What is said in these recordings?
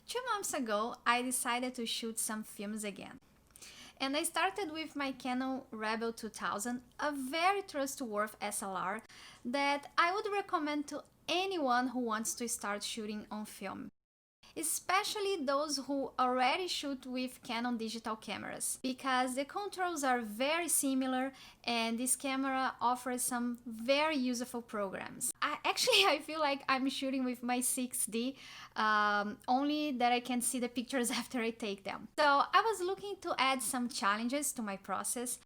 2 months ago, I decided to shoot some films again. And I started with my Canon Rebel 2000, a very trustworthy SLR that I would recommend to anyone who wants to start shooting on film, especially those who already shoot with Canon digital cameras, because the controls are very similar and this camera offers some very useful programs. I feel like I'm shooting with my 6D, only that I can see the pictures after I take them. So I was looking to add some challenges to my process,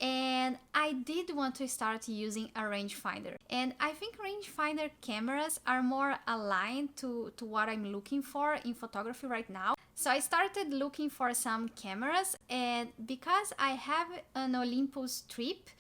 and I did want to start using a rangefinder. And I think rangefinder cameras are more aligned to what I'm looking for in photography right now. So I started looking for some cameras, and because I have an Olympus trip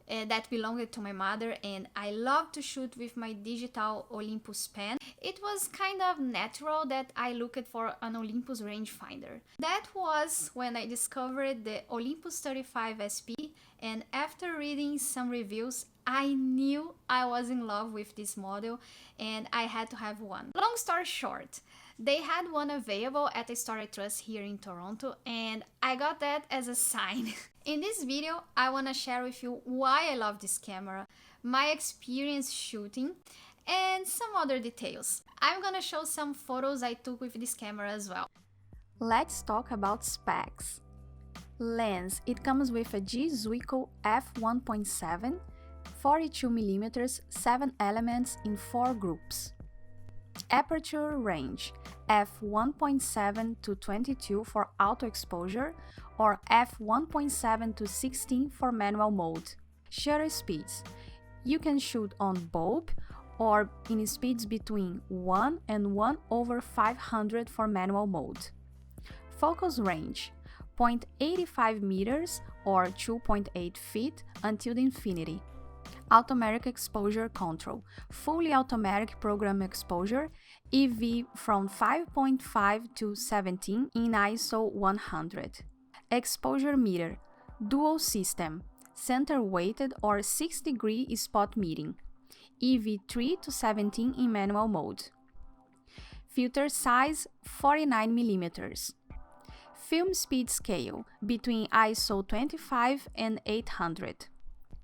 that belonged to my mother and I love to shoot with my digital Olympus pen, it was kind of natural that I looked for an Olympus rangefinder. That was when I discovered the Olympus 35 SP, and after reading some reviews, I knew I was in love with this model and I had to have one. Long story short, they had one available at a store I trust here in Toronto, and I got that as a sign. In this video, I want to share with you why I love this camera, my experience shooting, and some other details. I'm gonna show some photos I took with this camera as well. Let's talk about specs. Lens, it comes with a G-Zuico f1.7, 42mm, 7 elements in 4 groups. Aperture range, f1.7 to 22 for auto exposure or f1.7 to 16 for manual mode. Shutter speeds, you can shoot on bulb or in speeds between 1 and 1/500 for manual mode. Focus range, 0.85 meters or 2.8 feet until the infinity. Automatic exposure control, fully automatic program exposure, EV from 5.5 to 17 in ISO 100. Exposure meter, dual system, center weighted or 6-degree spot metering, EV 3 to 17 in manual mode. Filter size 49mm. Film speed scale between ISO 25 and 800.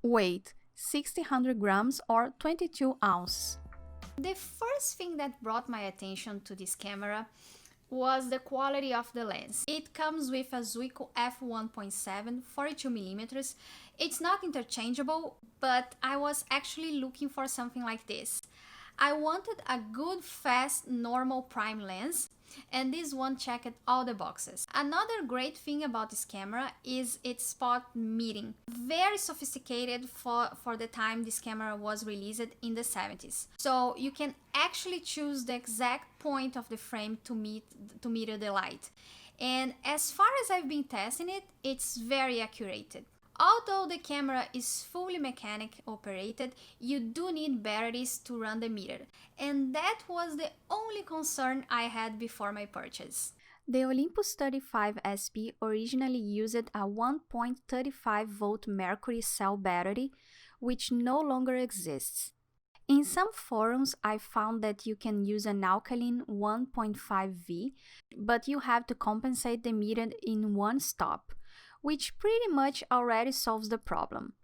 Weight 1600 grams or 22 ounces. The first thing that brought my attention to this camera was the quality of the lens. It comes with a Zuico f1.7 42mm. It's not interchangeable, but I was actually looking for something like this. I wanted a good, fast, normal prime lens, and this one checked all the boxes. Another great thing about this camera is its spot metering. Very sophisticated for the time this camera was released in the 70s. So you can actually choose the exact point of the frame to meter the light. And as far as I've been testing it, it's very accurate. Although the camera is fully mechanic operated, you do need batteries to run the meter, and that was the only concern I had before my purchase. The Olympus 35 SP originally used a 1.35 volt mercury cell battery, which no longer exists. In some forums, I found that you can use an alkaline 1.5V, but you have to compensate the meter in one stop, which pretty much already solves the problem.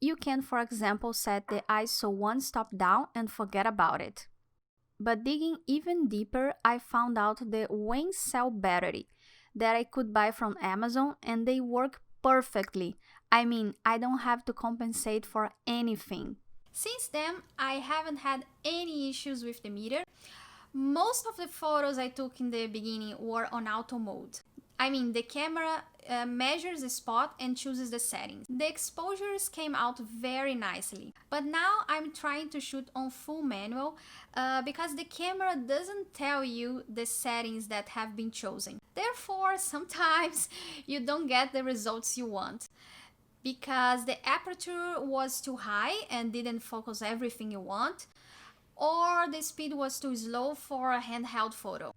You can, for example, set the ISO one stop down and forget about it. But digging even deeper, I found out the Wayne cell battery that I could buy from Amazon, and they work perfectly. I mean, I don't have to compensate for anything. Since then, I haven't had any issues with the meter. Most of the photos I took in the beginning were on auto mode. I mean, the camera measures the spot and chooses the settings. The exposures came out very nicely, but now I'm trying to shoot on full manual because the camera doesn't tell you the settings that have been chosen. Therefore, sometimes you don't get the results you want because the aperture was too high and didn't focus everything you want, or the speed was too slow for a handheld photo.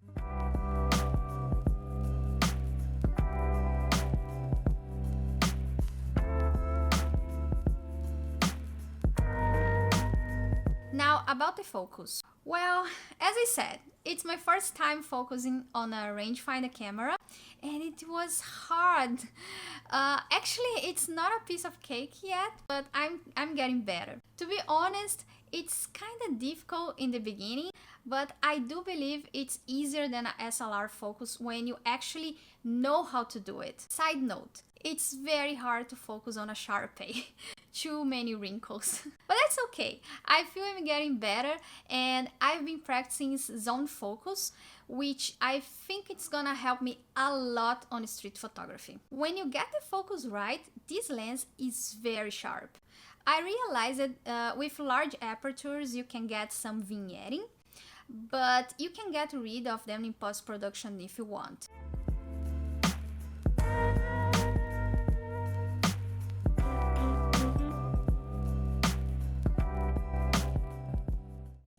Now, about the focus. Well, as I said, it's my first time focusing on a rangefinder camera and it was hard. Actually, it's not a piece of cake yet, but I'm getting better. To be honest, it's kind of difficult in the beginning, but I do believe it's easier than a SLR focus when you actually know how to do it. Side note, it's very hard to focus on a Sharpie. Too many wrinkles. But that's okay. I feel I'm getting better and I've been practicing zone focus, which I think it's gonna help me a lot on street photography. When you get the focus right, this lens is very sharp. I realized that with large apertures you can get some vignetting, but you can get rid of them in post-production if you want.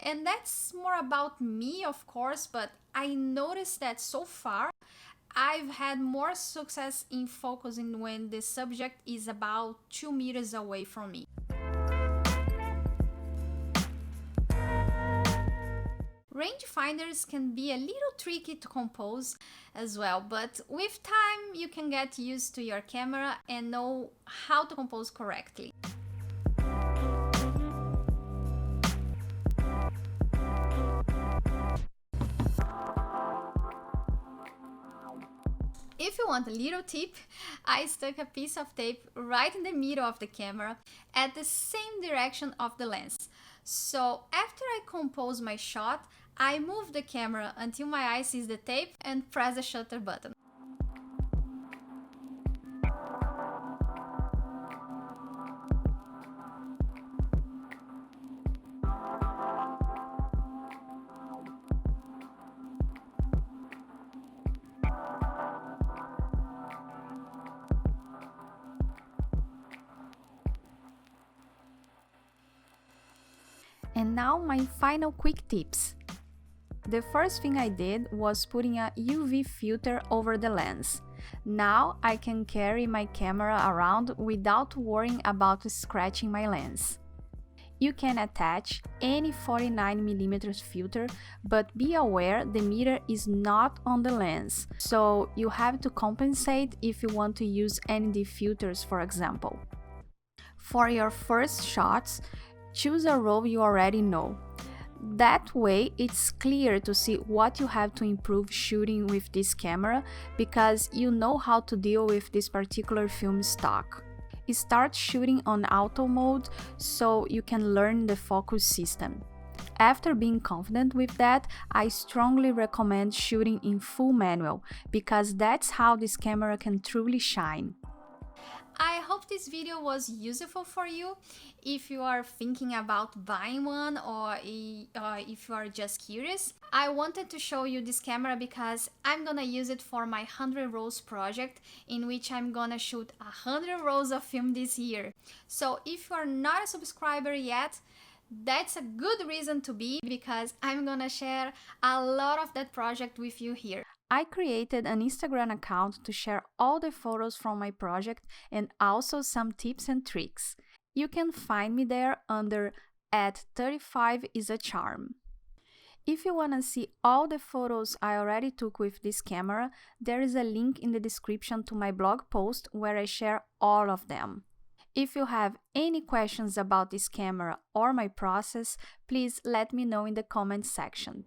And that's more about me, of course, but I noticed that so far I've had more success in focusing when the subject is about 2 meters away from me. Rangefinders can be a little tricky to compose as well, but with time you can get used to your camera and know how to compose correctly. If you want a little tip, I stuck a piece of tape right in the middle of the camera at the same direction of the lens. So after I compose my shot, I move the camera until my eye sees the tape and press the shutter button. And now my final quick tips. The first thing I did was putting a UV filter over the lens. Now I can carry my camera around without worrying about scratching my lens. You can attach any 49mm filter, but be aware the mirror is not on the lens, so you have to compensate if you want to use ND filters, for example. For your first shots, choose a role you already know. That way, it's clear to see what you have to improve shooting with this camera because you know how to deal with this particular film stock. Start shooting on auto mode so you can learn the focus system. After being confident with that, I strongly recommend shooting in full manual because that's how this camera can truly shine. I hope this video was useful for you if you are thinking about buying one or if you are just curious. I wanted to show you this camera because I'm gonna use it for my 100 rolls project in which I'm gonna shoot 100 rolls of film this year. So if you are not a subscriber yet, that's a good reason to be because I'm gonna share a lot of that project with you here. I created an Instagram account to share all the photos from my project and also some tips and tricks. You can find me there under @35isacharm. If you want to see all the photos I already took with this camera, there is a link in the description to my blog post where I share all of them. If you have any questions about this camera or my process, please let me know in the comments section.